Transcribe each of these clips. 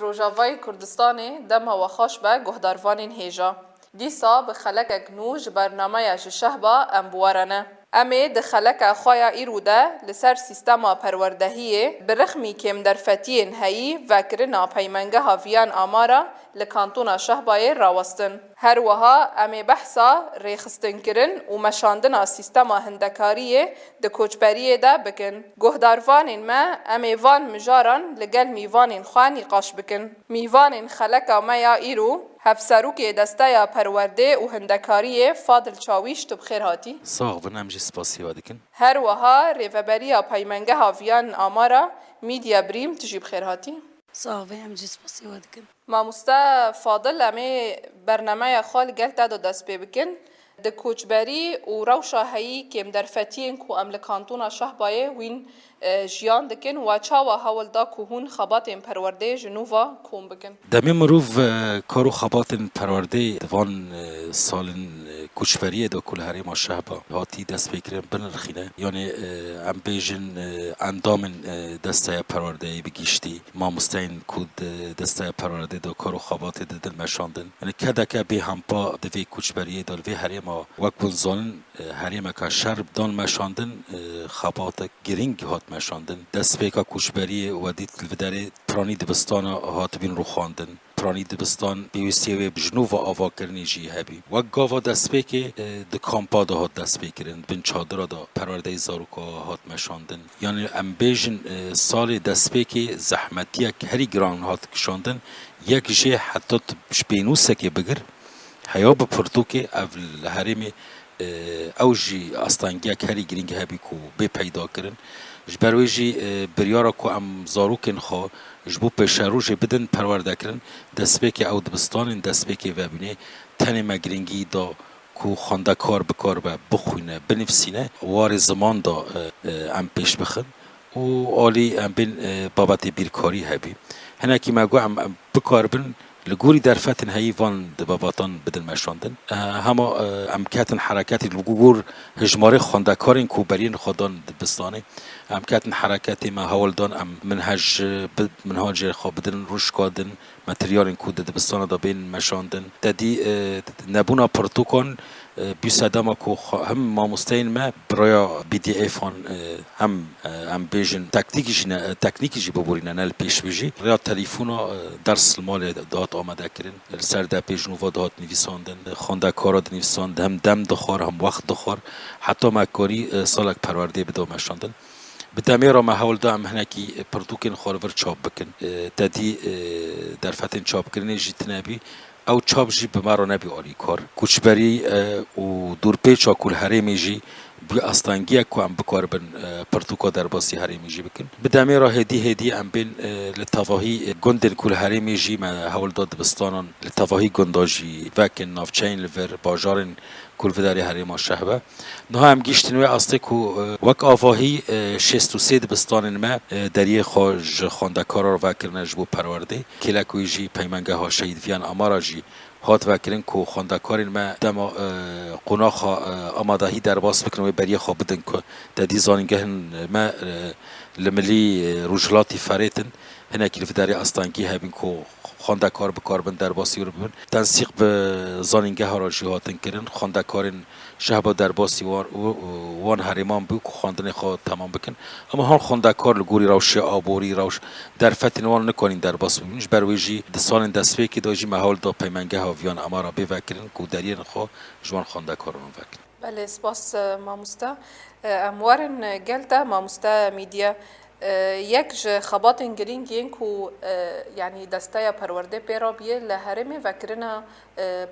روجاوای کردستانی دم و خوش به گهداروانین هیجا. دیسا به خلق گنوج برنامه شهبا امبوارنه. امی ده خلق خوایا ایروده لسر سیستما پروردهیه برخمی کم در فتین هایی و کرنا پیمنگه هاویان آمارا لکانتونا شهبای راوستن. هر وها امی بحثا ریخستن کرن و مشاندنا سیستما هندکاریه ده کوچبریه ده بکن. گهداروانین ما امی وان مجاران لگل میوانین خوانی قاش بکن. میوانین خلق مایا ایرو هفسروکی دسته پرورده و هندکاریه فاضل چاویش تو بخیر هاتی. ساغ بنام جسپاسی وادکن. هر وها ریفبریا پیمنگه هاویان آمارا میدیا بریم تجیب خیر هاتی. صاحب هم جسپاسی وادکن. ما مستا فاضل امی برنامه خال گلت دو دست بکن. د کوچبری و روشا هایی کم در فتین کو املکانتونا شهبایه وین جیان دکن و چاوا هول دا کوهون خبات پرورده جنوبا کوم بکن. دمی مروف کارو خبات پرورده دوان سالن کوچبری دو کل هری ما شهبا هاتی دست بگیرن بنرخینه یعنی ام بیجن اندام دسته پرورده بگیشتی ما مستعین کود دسته پرورده دو کارو خبات دل مشاندن یعنی کدا که به همپا دوی کوچبری دو وی هری ما وقت زالن هری ما که شرب دان مشاندن خبات گرینگ هات مشاندن دست پیکا کوچبری و دیت الوداره پرانی دبستان هات بین رو خواندن پرانی دبستان بیوستی و بجنوب و آوا کرنی جی هبی و گاوا دست پیک د کامپا ده هات دست پیکرن بین چادر دا پرورده زاروکا هات مشاندن یعنی ام بیجن سال دست پیک زحمتیه که هری گران هات کشاندن یک جه حتی بشبینوسه که بگر هیا به پرتوکه اول هرمی اوجی استانگیا کاری گرینگ هبی کو به پیدا کردن جبرویجی بریارا کو ام زاروکن خو جبو پشروج بدن پرورده کردن دسبک او دبستان دسبک و بینه تن مگرینگی دا کو خانده کار بکار و بخوینه بنفسینه وار زمان دا ام پیش بخن و عالی ام بین بابت بیرکاری هبی هنه کی مگو ام بکار بن لجوري درفتن هيفان دباباتان بدل مشاندن هما امكاتن حركاتي الجور هجماري خاندكارين كوبرين خدان دبستاني امكاتن حركاتي ما هولدان ام منهاج خا بدن روش كادن ماتريالين كود دبستان دا بين مشاندن تدي نبونا پرتوكان بيسادما كو هم ما مستين ما برايا بي دي اف هم بيجن تكنيكي جي ببورينا نال بيش بيجي ريا تليفونا درس المال دات آمده کرن سر ده پیشنوا دات نویساندن خانده کارا نویساند هم دم دخار هم وقت دخار حتی مکاری سالک پرورده بدو مشاندن به دمیرا محول دا هم هنکی پرتوکن خارور چاپ بکن تدی در فتن چاپ کرنه جیت نبی او چاپ جی بمارا نبی آری کار کوچبری و دور پیچا کل هرمی جی بی استانگی کو ام بکار بن پرتوکا در باسی هرمی جی بکن به دمیرا هدی ام بین لطواهی گندن کل هرمی جی ما حول داد بستانان لطواهی گنداجی وکن نافچین لور باجارن کل وداری هرما شهبه نه هم گیشتنوی اصلی کو وک آواهی 63 بستان ما دریه خواج خاندکارا و وکرنه جبو پرورده کلکوی جی پیمنگه ها شهید ویان امارا جی هات وکرن کو خاندکارین ما دما قناخ آمادهی در باس بکنن و بریه خواب بدن که دادی زانگهن ما لملی روجلاتی فریتن هنه کلیف داری استانگی هبین کو خانده کار بکار بند در باسی رو ببین تنسیق به زانینگه ها را جهاتن کرن خانده کارین شهبا در باسی وان هریمان بو که خواندن خواه تمام بکن اما هان خانده کار لگوری روش آبوری روش در فتن وان نکنین در باس ببینش برویجی دسان دستوی که داجی محال دا پیمنگه ها ویان اما را بوکرن که درین خواه جوان خانده کارون وکن بله سپاس ماموستا اموارن گلتا ماموستا میدیا یک خبات گرینگ این کو یعنی دسته پرورده پیرا بیه لهرمی وکرنا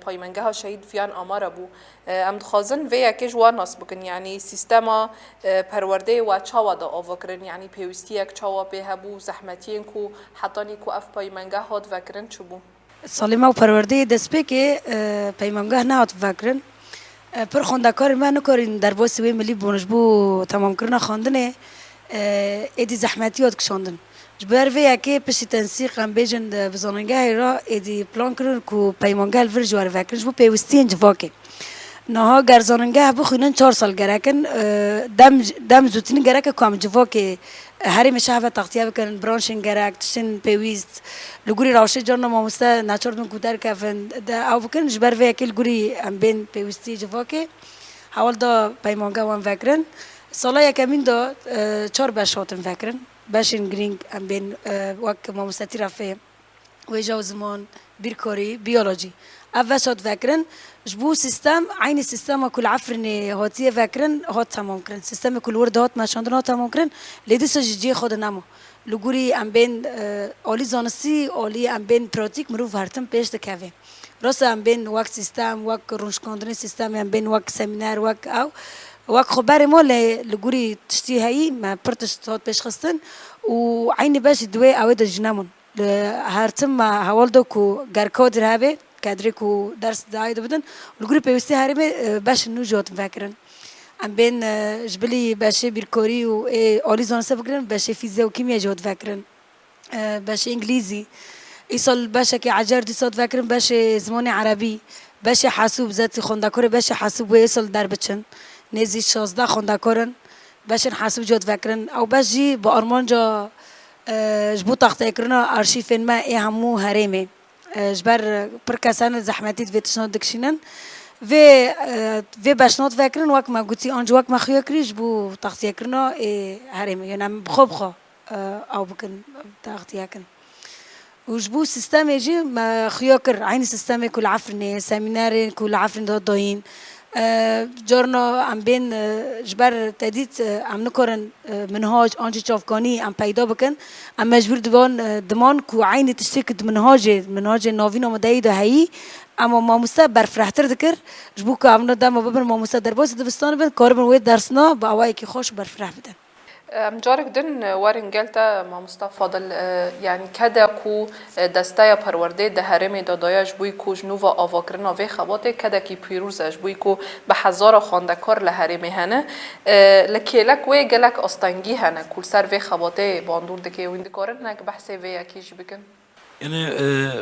پایمنگه ها شهید فیان آمارا بو ام دخوازن وی اکی جوان ناس بکن یعنی سیستما پرورده و چاوا دا آوکرن یعنی پیوستی یک چاوا به بو زحمتی این کو حتانی کو اف پایمنگه هاد وکرن چو بو سالما و پرورده دست پی که پیمانگه نهات وکرن پر خاندکار ما نکارین در باسی وی ملی بونش بو تمام کرنا خواندنه ایدی زحمتیات کشاندن جبر وی که پشت تنسیق هم بیجن بزاننگه را ایدی پلان کرن کو پیمانگه الور جوار وکرنش بو پیوستین جواکه نها گرزاننگه بخوینن 4 سال گرکن دم زوتین گرک کام جوا که هری میشه و تغطیه بکنن برانشن گرک تشن پیویست لگوری راشه جان ما مسته نچردن کودر کفن او بکن جبر و اکل گوری ام بین پیوستی جوا که حوال دا پیمانگه وان فکرن سالا یکمین دا 4 باش هاتن فکرن باشن گرینگ ام بین وقت ما مستی رفته ویجا زمان بیرکاری بیولوژی اول شد فکرن جبو سیستم عین سیستم کل عفرنی هاتیه فکرن هات تمام کرن سیستم کل ورد هات ماشاندن هات تمام کرن لیدیس جی خود نمو لگوری ام بین آلی زانستی آلی ام بین پراتیک مروف هرتم پیش دکوه راست ام بین وقت سیستم وقت رونشکاندن سیستم ام بین وقت سمینار وقت او وقت خبر ما لگوری تشتی هایی ما پرتش هات پیش خستن و عین باش دوی اوید جنمون هرتم ما حوال دو کو گرکاد رهبه کادری کو درس داید بدن لگوری پیوستی هریمه باش نوجات فکرن ام بین جبلی باشه بیرکاری و آلی زانسته فکرن باشه فیزیک و کیمیا جات فکرن باشه انگلیزی ایسال باشه که عجر دیسات فکرن باشه زمان عربی باشه حاسوب ذاتی خوندکار باشه حاسوب و ایسال در بچن نزی 16 خوندکارن باشه حاسوب جات فکرن او باشه با آرمان جا جبو تخته کرنا آرشیفن ما ای همو هریمه جبر پر کسان زحمتی دوی تشناد دکشینن و باشنات فکرن وقت ما گویی آنج وقت ما خیال کریش بو تخته کرنا هریمه یعنی بخوب او بکن تخته کن وجبو سیستم جی ما خیال کر عین سیستم کل عفرنی سمینار کل عفرن داد داین جارنا ام بین جبر تدید ام نکرن منهاج آنچه چافکانی ام پیدا بکن ام مجبور دمان کو عین تشتیک منهاج نوین آماده ده هایی اما ما مسته برفرحتر دکر جبو که ام ندم ببر ما مسته در باز دبستان بن کار بن وید درسنا با اوایی که خوش برفرح بدن جارك دن وارن قلتا ما مصطفى فاضل يعني كدا كو دستايا پرورده ده هرمي داداياش بوي كو جنوفا آواكرنا في خباته كدا كي بيروزاش بوي كو بحزارا خاندكار لهرمي هنه لكيلك وي قلك أستنجي هنه كل سر في خباته باندور دكي ويندكارن هناك بحثي في اكيش بكن يعني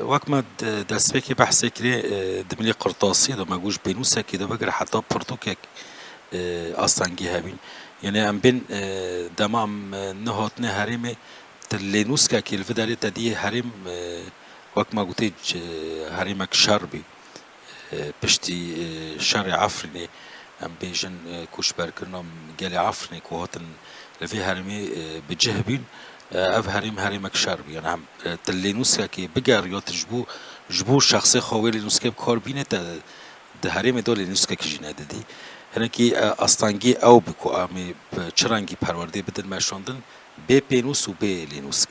وقت ما دست بکی بحث کری دملی قرطاسی دو مگوش بینوسه که دو بگر حتی پرتوکک آستانگی هبین يعني ام بين دمام نهاتنا هرمي تلينوس كاكيل فداري تدي هرم وقت ما قلتيج هرمك شربي بشتي شر عفرني ام بيجن كوشبر كرنام قالي عفرني كوهاتن لفي هرمي بجهبين اف هرمك شربي يعني هم تلينوس كاكي بقار يوت جبو شخصي خوالي نوسكي بكار بينه ده هرمي دول نوسكي كجينا دي هنکی استانگی او بکو آمی چرانگی پرورده بدن ماشوندن به پینوس و به لینوس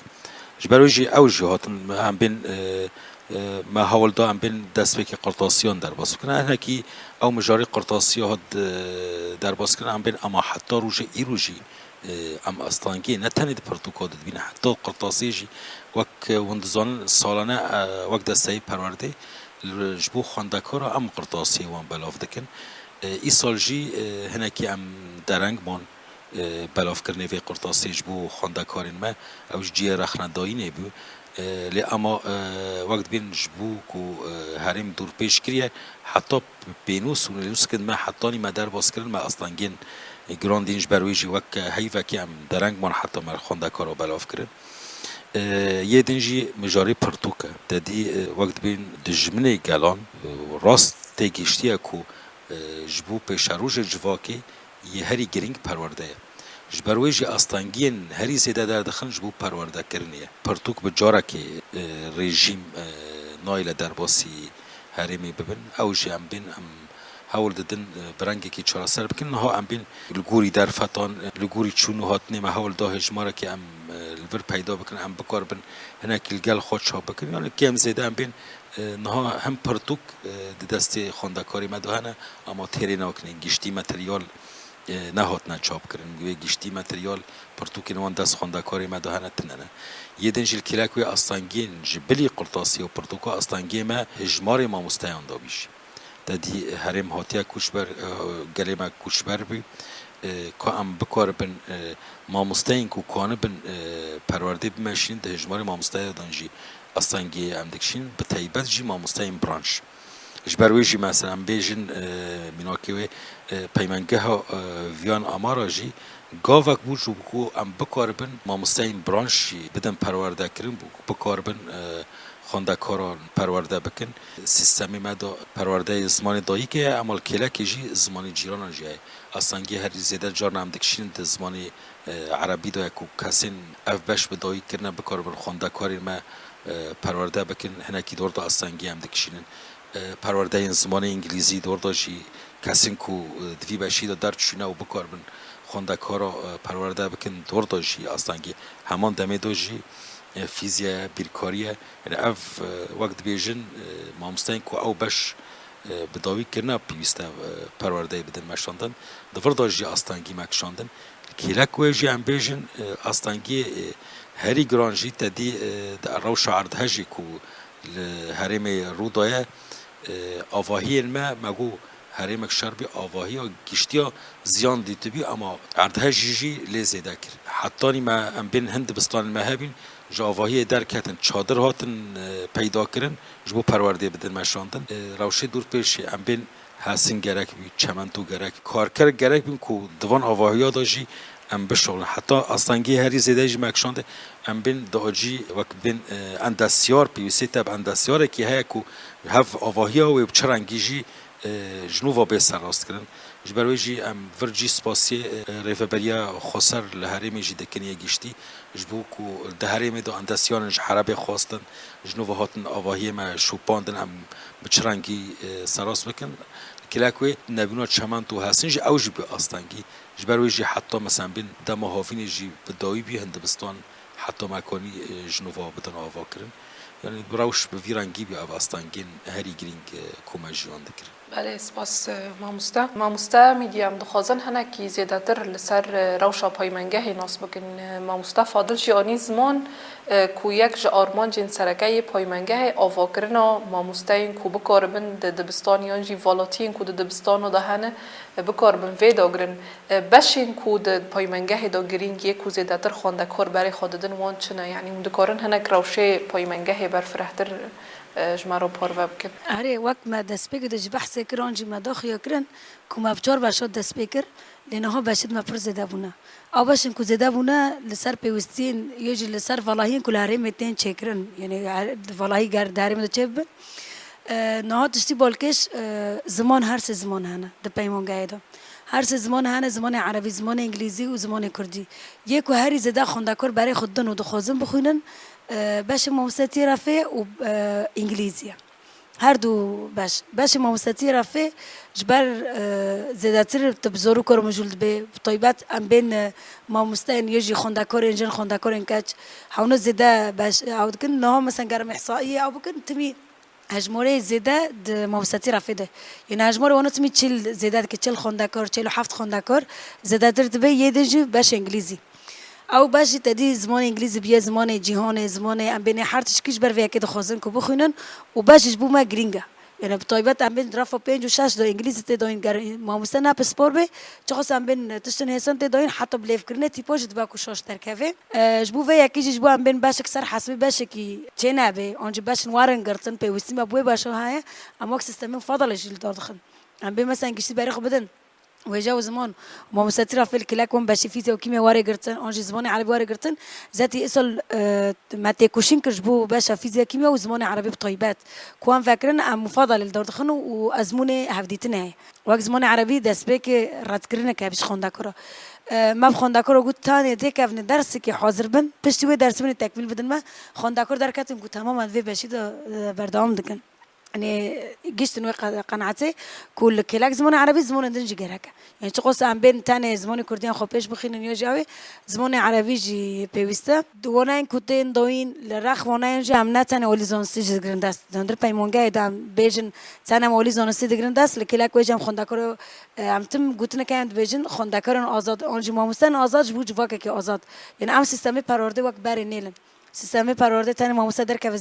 جبروجی او جهاتن هم بین ما حول دا هم بین دست بکی قرطاسیان در باز کنه هنکی او مجاری قرطاسیات در باز کنه هم بین اما حتی روجی ایروجی ام استانگی نتنید پرتوکاد بینه حتی قرطاسیجی وک وندزان سالانه وک دسته پرورده جبو خواندکارا ام قرطاسی وان بلاف دکن ایسال جی هنکی ام درنگ من بلاف کرنه و قرطاسی جبو خواندکارین ما اوش جی رخندایی نبود لی اما وقت بین جبو کو هرم دور پیش کریه حتی بینوس و نیوس کن ما حتی نی مدار باز کردن ما اصلا گین گراندینج برویجی وقت هیوا کی ام درنگ من حتی مر خواندکارا بلاف کرد یه دنجی مجاری پرتوکه دادی وقت بین دجمنه گلان راست تگیشتیه کو جبو پیشروج جواکی یه هری گرینگ پرورده جبرویجی استانگین هری زیاده در دخل جبو پرورده کرنیه پرتوک بجاره که رژیم نایل درباسی هریمی ببین او جی ام بین ام هول ددن برنگی که چرا سر بکن ها ام بین لگوری در فتان لگوری چونو هات نیم هول ده هجماره که ام الور پیدا بکن ام بکار بن هناك الجل خودش ها بکن یعنی کم زیاده ام بین نها هم پرتوک دسته خواندکاری مدهنه اما تیری نکنین گشتی متریال نهات نچاپ کردن گوی گشتی متریال پرتوک نوان دست خواندکاری مدهنه تننه یه دنجل کلاکوی استانگین جبلی قرطاسی و پرتوکا استانگی ما هجمار ما مستعان دابیش دادی هرم هاتیا کوشبر گلیم کوشبر بی که ام بکار بن ما مستعین کو کانه بن پرورده بمشین ده هجمار ما مستعان دانجی استانگی ام دکشین به تایبت جی ما مستعین برانش جبرویجی مثلا بیجن مناکوی پیمانگه ها ویان آمارا جی گاوک بود جو بکو ام بکاربن ما مستعین برانشی بدن پرورده کرن بکاربن خواندکاران پرورده بکن سیستمی مدا پرورده زمان دایی که عمل کلا که جی زمان جیران جای اصلا هر زیاده جار نام دکشین د زمان عربی دا کو کسین اف بش بدایی کرنه بکاربن خواندکاری ما پرورده بکن هنکی دور دا اصلا هم دکشینن پرورده این زمان انگلیزی دور دا جی کسین کو دوی بشی دا درد شونه و بکاربن خواندکارا پرورده بکن دور دا جی اصلا همان دمه دا جی فیزیا بیرکاریه یعنی اف وقت بیجن مامستین کو او بش بداوی کرنا پیوسته پرورده بدن مشاندن دفر داجی استانگی مکشاندن کیلک ویجی ام بیجن استانگی هری گرانجی تدی رو شعرد هجی کو هرم رودایه آواهی ما مگو هرمک شربی آواهی و گشتیا زیان دیده بی اما اردهجی لیزیده کرد حتی ما ام بین هند بستان مهبین جاواهی درکتن چادر هاتن پیدا کردن جبو پرورده بدن مشاندن روشه دور پیش ام بین حسین گرک بی چمنتو گرک کارکر گرک بین کو دوان آواهی داشی ام بشغل حتی اصلنگی هری زیده جی مکشانده ام بین داجی وقت بین اندسیار پیوسی تب اندسیاره که هیا کو هف آواهی و بچرنگی جی جنوبا به سراست کردن جبروی جی ام ورجی سپاسی ریفبریا خسر لهرمی جی دکنی گشتی جبو کو دهرمی دو اندسیان حرب خواستن جنوبا هاتن آواهی ما شوپاندن ام بچرنگی سراست بکن کلاکوی نبینا چمن تو هستن جی اوجی به آستانگی جبروی جی حتی مثلا بین دم هافین جی بدایی بی هندبستان حتی مکانی جنوبا بدن آوا کردن یعنی براوش به ویرانگی بی آواستانگین هری گرینگ کومجیان دکر. بله سپاس ماموستا میدیم دخوازن هنه کی زیاده تر لسر روشا پایمنگه ناس بکن ماموستا فاضل جیانی زمان کو یک جا آرمان جن سرکه پایمنگه آوا کرنا ماموستا این کو بکاربن دبستانیان جی والاتین کو دبستانو ده هنه بکاربن ویدا گرن بشین کو پایمنگه دا گرینگ یک کو زیاده تر خونده کار برای خوددن وان چنه یعنی مدکارن هنه روشه پایمنگه برفرهتر جمارو پارو بکن. آره وقت ما دست بگیر داشت بحث کرانجی ما داخل کرن که ما بچار باشد دست بگیر لنها باشد ما پر زده بونه. آبشن که زده بونه لسر پیوستین یوجی لسر والهین کل هری متین چکرن یعنی والهی گرد هری متو چه بن. نه داشتی بالکش زمان هر سه زمان هنه د پیمان گایدا. هر سه زمان هنه زمان عربی زمان انگلیسی و زمان کردی. یک و هری زده خواندکار برای خودن و دخوازم بخونن باش موسیقی رفیع و انگلیسیه هر دو باش موسیقی رفیع جبر زیادتر تبزارو کار موجود به طیبت ام بین موسیقی یجی خواندکار انجن خواندکار انکج حالا زیاده باش عود کن نه مثلا گرم احصائیه او بکن تمی هجماره زیاده د موسیقی رفیع ده یعنی هجماره وانو تمی چل زیاده که چل خواندکار چل و هفت خواندکار زیادتر تبی یه دنجی باش انگلیسی او باشی تدی زمان انگلیسی بیه زمان جهان زمان ام بین هر تشکیش بر وی که خواستن که بخونن و باشش بو ما گرینگه یعنی بطایبت ام بین رفع 5 و 6 دو انگلیسی تداین ما مستن پسپور به چخص ام بین تشتن حسن تداین حتی بلیف کرنه تیپاش دبا کو شاش ترکه جبو وی کی جبو ام بین باش کسر حسبی باش کی چه نبه آنج باش وارن گرتن په وسیم بو باش های اما سیستم فضل جیل داخل ام بین مثلا کسی برخ بدن وجاو زمان ما مستطيرة في الكلاكم باش فيزياء وكيمياء واري قرتن أنجي زمان عربي واري قرتن ذاتي إصل ما تكوشين كجبو باشا فيزياء كيمياء وزمان عربي بطيبات كوان فاكرين أم مفضل الدور دخنو وأزموني هفديتنا هي وقت زمان عربي دست بيك رد كرنا كابش خندكرة ما بخندكرة قلت تاني ديك أفن درس كي حاضر بن بشتوي درس من التكميل بدل ما خندكرة دركاتم قلت تماما في باشي ده بردام دكن يعني جيشت نوع قناعتي كل كلاك زمان عربي زمان دنج جركة يعني تقص عن بين تاني زمان كردين خبيش بخين نيوجاوي زمان عربي جي بيوستا دوانين كتين دوين لرخ وانين جي عم نتاني ولي زونستي جرنداس دندر بيمونجا دام بيجن تانا ولي زونستي جرنداس لكلاك ويجام خندكرو عم تم قلتنا كان بيجن خندكرن آزاد آنجي ماموسن آزاد جبوج واقع كي آزاد يعني عم سيستمي پرورده وقت بر نیلن سیستم پرورده تن ما مصدر که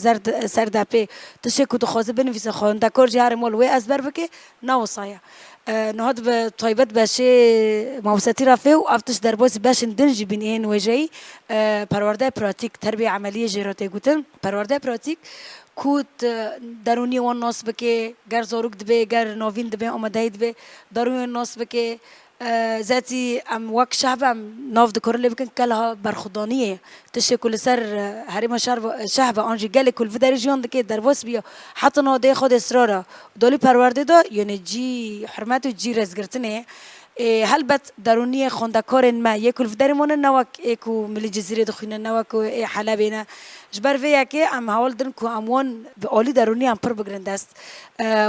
سر دپی تشه کدو خازه بنویسه خواندکار جهر مال و از بر بکه نوصایا نهاد به طایبت باشه موسطی رفته و افتش در باز باش دنج بین این وجهی پرورده پراتیک تربیه عملیه جراته گوتن پرورده پراتیک کود درونی وان ناس بکه گر زاروک دبه گر نوین دبه آماده دبه درونی ناس بکه ذاتی ام وک شعب ام ناف دکور لی بکن کلها برخدانیه تشه کل سر هریم شعب آنجی گل کل و در جیان دکه در واس بیا حتی ناده خود اصراره دالی پرورده دا یعنی جی حرمت و جی رزگرتنه هل بت درونی خواندکار ما یکل و در مونه نوک ایکو ملی جزیره دخینه نوک و حلبینه جبر ویا که ام حوال دن کو اموان به عالی درونی ام پر بگرند است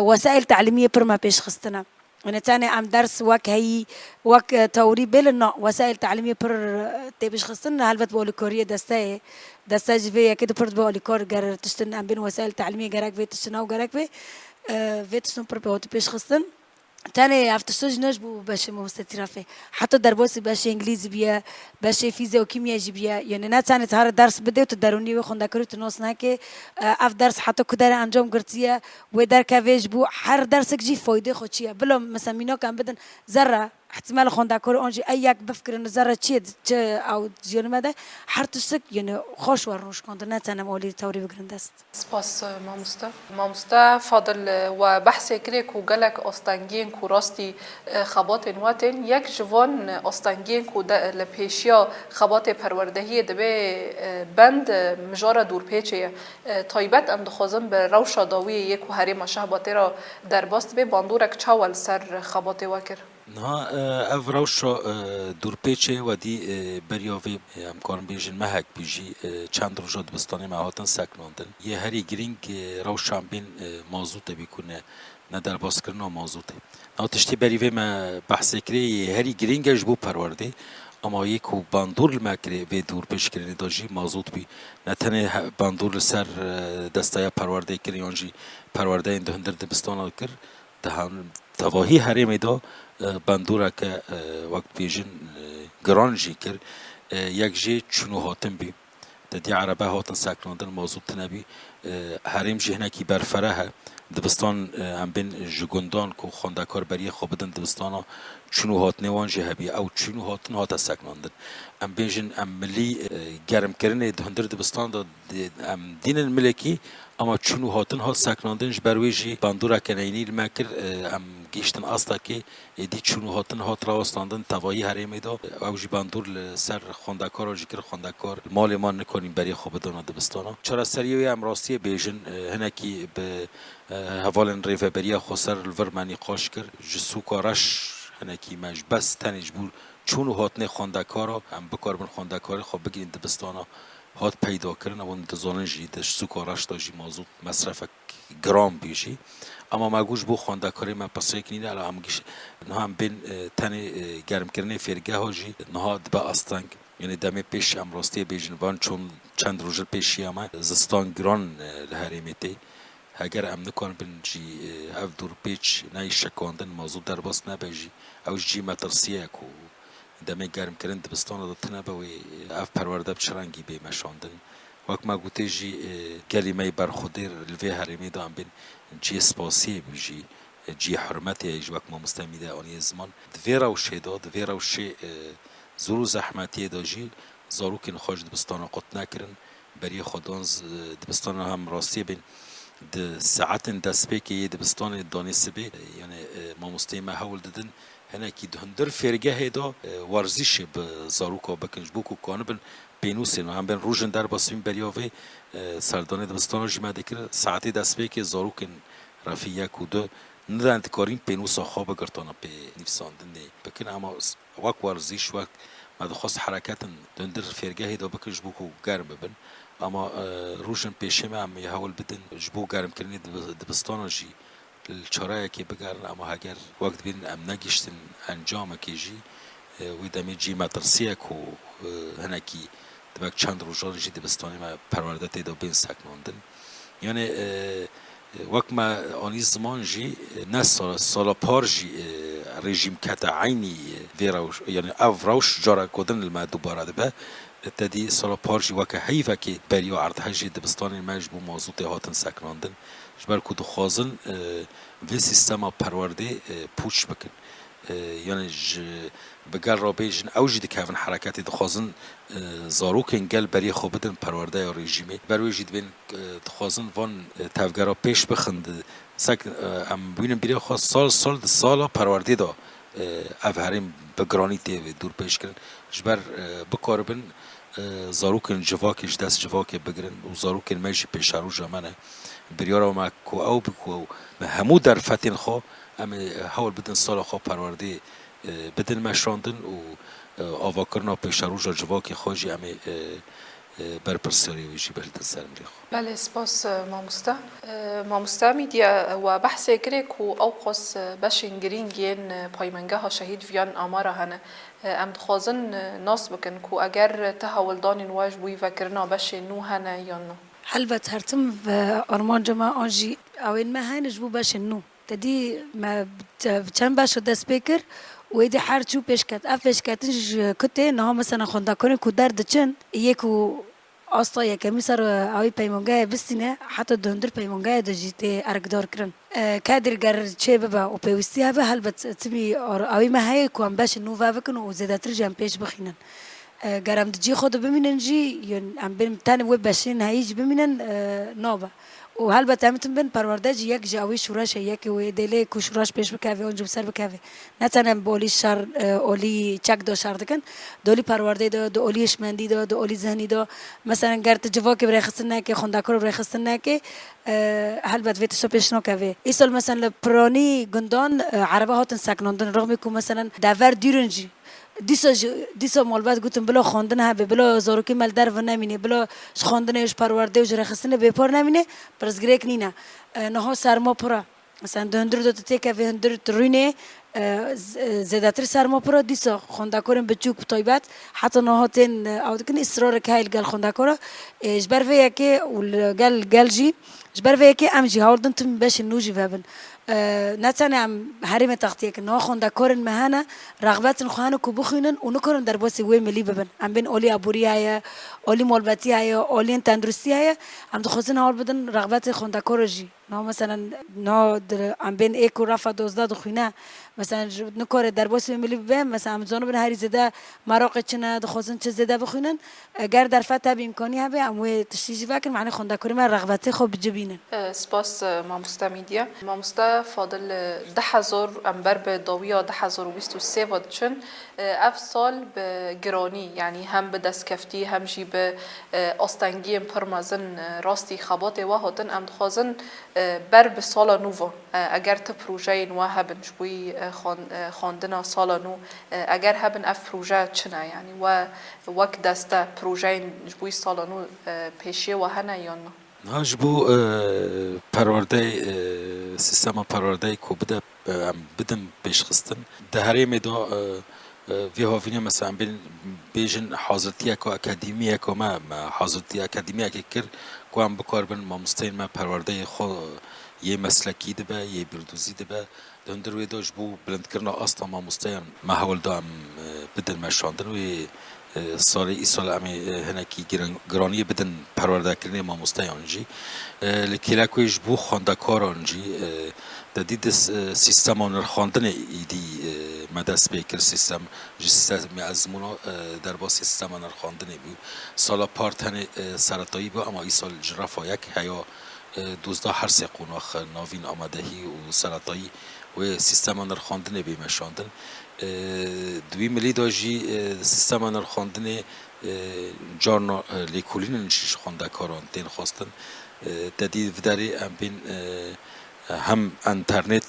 وسایل تعلیمیه پر ما پیش خستنه ونتاني ام درس وك هي وك توري بلنا وسائل تعليميه بر تبيش خصنا هلبت بقول كوريا دستا جفيا كده برد بقول كور جر تشتن ام بين وسائل تعليميه جرك في تشتنا وجرك في تشتن بر بقول تبيش خصنا تاني افتشتوج نجبو باش مستترافه حتى دربوسي باش انجليزي بيا باش فيزياء وكيمياء جبيا يعني نا تاني تهار درس بديو تدروني وخوندا كريت نوس ناكي اف درس حتى كدار انجام قرتيا ودار كافيج بو هر درسك جي فايده خوشيه بلا مثلا مينا كان بدن ذره احتمال خوندا كور اونجي اياك بفكر ان ذره تشي او جيون ماده هر تشك يعني خوش ورنوش كنت نا تانا مولي توري بگرندست سپاس ماموستا فاضل و بحث کرک و گلک استانگین کو راستی خبات نواتن یک جوان استانگین کو لپیشیا خبات پروردهی دبه بند مجار دور پیچه تایبت ام دخوازم به روشا داوی یک و هری مشهباتی را در باست به باندورک چاول سر خبات وکر نه اف روشا دور پیچه و دی بریاوی امکان بیشن مهک بیشی چند روزات بستانی مهاتن سکناندن یه هری گرینگ روشان بین موضوع بیکنه نه در باز کردن موضوعه نه تشتی بریوی ما بحث کری هری گرینگش بو پرورده اما یک و باندور المکری و دور پیش کردن داشی موضوع بی نه تنه باندور سر دستای پرورده کری آنجی پرورده این دهندر دبستان کر دهان تواهی هری دا باندورا که وقت بیشن گرانجی کر یک جی چونو هاتن بی دی عربه هاتن سکناندن موضوع تنبی هریم جهنه کی برفره دبستان ام بین جگندان کو خواندکار بری خوب بدن دبستانا چونو هاتنه وان جهبی او چونو هاتن هات سکناندن ام بیشن ام ملی گرم کردن دهندر دبستان دا ام دین الملکی اما چونو هاتن هات سکناندن جبرویجی باندورا کنینی المکر ام گیشتن استا که دی چونو هاتن هات راستاندن توایی هریم دا او جی باندور سر خواندکار و جکر خواندکار مال ما نکنیم بری خوب بدن دبستانا چرا سریوی ام راستی بیشن هنکی به هوالن ریفه بریا خسر الورمانی قاش کر جسو کارش هنکی مج بس تنج بول چونو هاتنه خواندکارا ام بکار من خواندکار خوب بگیرین دبستانا هات پیدا کردن و دزانن جدید سوکارش داشتی موضوع مصرف گرام بیشی اما مگوش بو خواندکاری من پس کنید الان هم گیش نه هم بین تن گرم کردن فرگه هاجی نه دب استانگ یعنی دم پیش ام راستی بیشن وان چون چند روز پیشی اما زستان گران لهریمتی اگر ام نکن بین جی اف دور پیچ نه شکاندن موضوع در باس نبیجی او جی مترسیه کو دم گرم کردن دبستان دادن نبوی اف پرورده بچرانگی به مشاندن وقت ما گوته جی کلمه برخودر الوی هرمی دام بین جی سپاسی بیجی جی حرمتی ایج وقت ما مستمیده آنی زمان دویرا و شیدا دویرا و شی زورو زحمتی داجی زاروکن خواج دبستان قط نکرن بری خودان دبستان هم راستی بین د ساعت دست پیکی دبستان دانست بی یعنی ما مستیم حول دادن هنه کی دهندر فرگه هدا ورزش به زاروکا بکنج بوکو کانبن بینوسین هم بین روزن در باسیم بریاوی سردانه دبستان جمع دکر ساعتی دست پیکی زاروکن رفیه کودو ندانت کارین بینوسا خواب گرتانا به نفساندن نه بکن اما وقت ورزش وقت مدخواست حرکت دهندر فرگه هدا بکنج بوکو گرم ببن اما روشن پیشه هم یهول بدن جبو گرم کردن دبستان جی الچرایه که بگرن اما اگر وقت بین ام نگیشتن انجام کیجی و دمی جی مدرسیه کو هنکی دبک چند روزان جی دبستانی ما پرورده تیدا بین سکناندن یعنی وقت ما آنی زمان جی نه سالا پار جی رژیم کت عینی ویروش یعنی او روش جارا کدن الما دوباره دبه تدی سالا پارجی وکه حیفه که بریا عرض هجی دبستان مجبور موضوع هاتن سکناندن جبر کو دخوازن وی سیستما پرورده پوچ بکن یعنی بگل را بیجن اوجی دکهون حرکتی دخوازن زاروکن گل بری خوب بدن پرورده یا رژیمی بروی جید بین دخوازن وان تفگرا پیش بخند سک ام بینم بیری خواست سال پرورده دا اف هریم بگرانی تی دور پیش کرن جبر بکاربن زاروکن جواکش دست جواک بگرن و زاروکن میجی پیش رو جامنه بریارا ما کو او بکو همو در فتن خو ام حال بدن سال خو پرورده بدن مشراندن و آواکرنا پیش رو جواک خوشی ام برپرسیاری ویجی بلد سرمری خو. بله سپاس ماموستا میدیا و بحث گریک و اوقاس بشین گرینگین پایمنگه ها شهید ویان آمارا هنه ام دخوازن ناس بکن کو اگر تحول دانین واج بوی وکرنا بشین نو هنه یا نو البته هرتم و آرمان جمع آنجی اوین ما هنج بو باش نو تدی ما چند باش دست بکر و ایدی هر چو پیش کت اف پیش کتنج کته نه مثلا خونده کنی کو درد چن یکو اصلا یکمی سر اوی پیمانگاه بستینه حتی دندر پیمانگاه دجیت ارگدار کرن کادر گر چه ببا و پیوستی هوا البته تبی اوی ما هی کوام باش نو و بکن و زیادتر جام پیش بخینن گرم دجی خود ببینن جی یون ام بین تانی و باشین هیچ ببینن نابه و البته همتون بین پرورده جی یک جاوی شورش یک و دلی کوشورش پیش بکوی اونجا بسر بکوی نه تنها بولی شر اولی چک دو شر دکن دولی پرورده دو اولی اشمندی دو اولی ذهنی دو مثلا گرت جواک برای خستن نکه خوندکار برای خستن نکه البته ویت سو پیش نکوی ایسال مثلا پرانی گندان عربه هاتن سکناندن رغم کو مثلا داور دیرنجی دیسا مالبات گوتم بلا خواندن هبه بلا زاروکی مال در و نمینه بلا خواندنش پرورده و جرخستنه بپار نمینه پرس گریک نینه نها سرما پرا مثلا دهندر دو تیکه و هندر ترینه زیادتر سرما پرا دیسا خواندکارم بچوک بطایبت حتی نهاتن او دکن اصرار که هیل گل خواندکارا جبر ویا که گل جی جبر ویا که ام جی هاردن تم باش نوجی وابن نتانه ام حریم تغطیه که نه خواندکارن مهانه رغبت خواهان کو بخوینن و نکارن در باسی وی ملی ببن ام بین اولی ابوری های اولی مالباتی های اولی تندرستی های ام دخوازن حال بدن رغبت خواندکار جی نه مثلا نه ام بین یک و رفع 12 دخوینه مثلا نکار در باسی ملی ببن مثلا ام زانو بن هری زده مراقع چنه دخوازن چه زده بخوینن اگر در فتح به امکانی هبه ام تشریجی وکن معنی خواندکاری من رغبت خوب بجبینن سپاس ماموستا میدیا ماموستا فاضل 10,000 امبر به داویا 1023 ودچن اف سال به گرانی یعنی هم به دستکفتی هم جی به آستنگی پرمازن راستی خبات و هاتن ام دخوازن بر به سال نو اگر ت پروژه نو هبن شوی خواندن سال نو اگر هبن اف پروژه چنه یعنی و وقت دست پروژه شوی سال نو پیشی و هنه یا نه ناج بو پرورده سیستم پرورده کو بده بدم پیش خستن ده هریم دا وی هاوینه مثلا بیجن حاضرتی کو اکادمی کو ما حاضرتی اکادمی که کر کو هم بکار بن ما مستین ما پرورده خو یه مسلکی ده به یه بردوزی ده به دندر وی داش بو بلند کرنا اصلا ما مستین ما حول دام بدن مشاندن و سال امی هنکی گرانی بدن پرورده کردن ما مستیانجی لکیلا کویش بو خواندکارانجی دید سیستم آن خواندن ایدی مدرس بیکر سیستم ازمونا در با سیستم آن خواندن بود سال پارتن سرطایی بود اما ای سال جرافا یک هیا 12 هر سه قناخ ناوین آمدهی و سرطایی و سیستم آن خواندن بیمشاندن دوی ملی داجی سیستم آن خواندن جارنا لیکولین نشش خواندکاران تین خواستن تدید وداری ام بین هم انترنت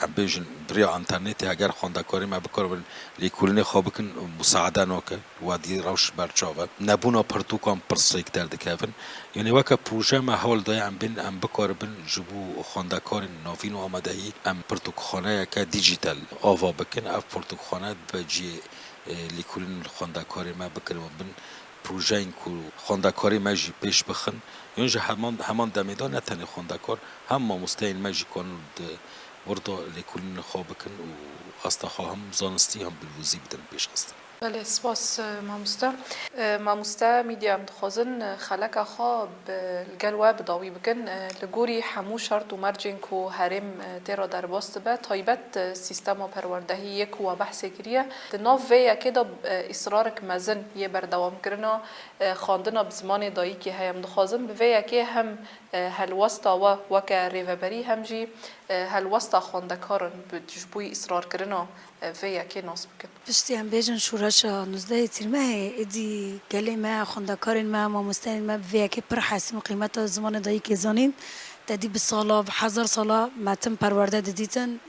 ام بیشن بریا انترنت اگر خواندکاری ما بکارن لیکولین خواب کن مساعده نکه و دی روش برچاوه نبونا پرتوکام پرسیک درد کردن یعنی وقت پروژه ما حال دای ام بین ام بکارن جبو خواندکار نوین و آمدهی ام پرتوکخانه که دیجیتال آوا بکن اف پرتوکخانه بجی لیکولین خواندکاری ما بکرم بن پروژه این کو خواندکاری ماجی پیش بخن یعنی همان دمیدان نتنی خواندکار هم ما مستعین ماجی کن وردا لیکولین خواب بکن و اصلا هم زانستی هم بالوزی بدن پیش هستن بله سپاس ماموستا میدیم دخوازن خلق خواب الگلوه بداوی بکن لگوری همو شرط و مرجن کو هرم تیرا در باست به تایبت سیستم پروردهی یک و بحث گریه دناف وی اکیدا اصرارک مزن یه بردوام کرنا خواندنا بزمان دایی که هیم دخوازن به وی اکی هم هلوستا و وک ریوبری هم جی هلوستا خواندکارن به جبوی اصرار کرنا وی اکی ناس بکن پشتی هم بیجن شورش 19 تیرمه ادی گلی ما خواندکارین ما مستند ما وی که پر حسیم قیمت زمان دایی که زانیم دادی به سالا به هزار سالا متن پرورده دیدن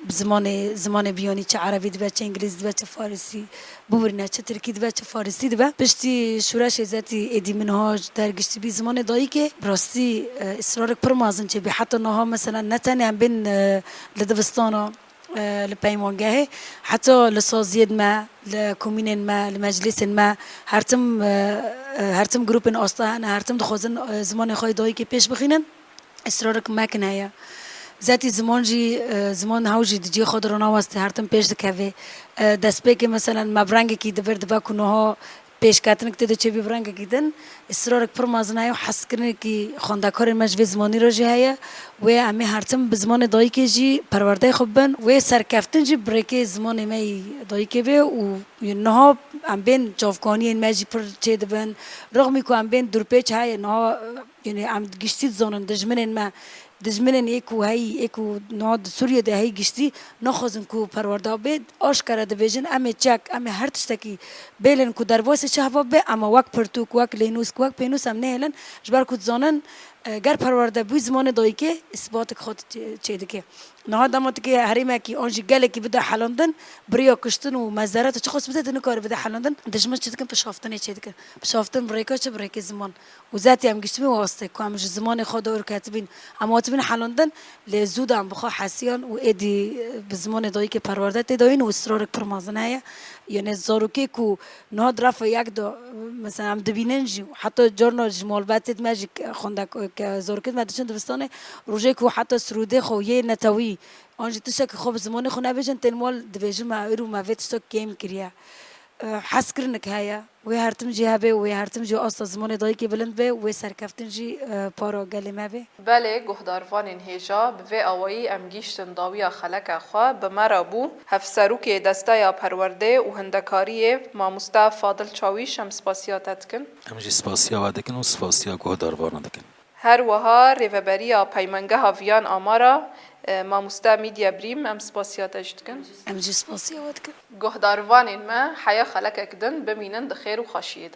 زمان بیانی چه عربی دبه چه انگلیسی دبه چه فارسی بورینه چه ترکی دبه چه فارسی دبه پشتی شورش ذاتی ادی منهاج درگشتی بی زمان دایی که براستی اصرار پر مازن چه به حتی نها مثلا نتنی هم بین لدبستانا لپیمانگاه حتی لسازید ما لکومینن ما لمجلس ما هرتم گروپن آستان هرتم دخوازن زمان خواهی دایی که پیش بخینن اصرارك ما كان هيا ذاتي زمان هاوجي دجي خضرنا واسطه هرتم پیش دکوه دست به که مثلا مبرنگ کی دبر دبا کنها پیش کاتنک تدو چه ببرنگ کیدن اصرارك پر مازنای و حس کرن کی خواندکار مجوی زمانی رو جی هيا و امی هرتم بزمان دایی که جی پرورده خوبن و سرکفتن جی بریک زمان می دایی که به و نها ام بین جوفکانی ماجی پر چه دبن رغمی کو ام بین درپیچ های نها یعنی ام گشتید زانن دجمنن ایکو نهاد سوریه ده هی گشتی نخوازن کو پرورده بید آشکار دویژن امی چک امی هر تشتکی بیلن کو درواسی چه هوا به اما وک پرتوک وک لینوس وک پینوس هم نهلن جبر کو زانن گر پرورده بوی زمان دایی که اثبات خود چه دکه نهاد دامات که هریمه کی آنجی گله کی بده حلاندن بریا کشتن و مزارات چه خاص بده نکار بده حلاندن دجمن چه دکن پشافتن چه دکن پشافتن بریکا چه بریک زمان و ذاتی هم گشتمی واسطه کو هم زمان خود اور کاتبین اما تبین حلاندن لزود هم بخوا حسیان و ادی بزمان دایی که پرورده تداین و اصرار پرمازنه یعنی زاروکی کو نهاد رفع یک دو مثلا هم دبیننجی حتی جرنا جمال باتت ماجیک خونده که زاروکت مدرسه دبستانه روزی کو حتی سروده خو یه نتوی آنجا تشک خوب زمان خو نبیشن تنمال دبیجم ما ایرو ما ویتشتو کیم کریه حس کرنک هيا و هرتم جي هبه و هرتم جي اصلا زمان دایی که بلند به و سرکفتن جی پارا گلی ما به بله گهداروان هیجا به آوایی امگیشتن داویا خلق خوا به مرابو هفسروک دسته یا پرورده و هندکاری ماموستا فاضل چاویش هم سپاسیاتت کن همجی سپاسیا و دکن و سپاسیا گهداروان دکن هر وها ریوبریا پیمانگه هاویان آمارا ماموستا میدیا بریم هم سپاسیات اجد کن امجی سپاسیا ود کن گهداروان ما حیا خلق اکدن بمینن دخیر و خاشیه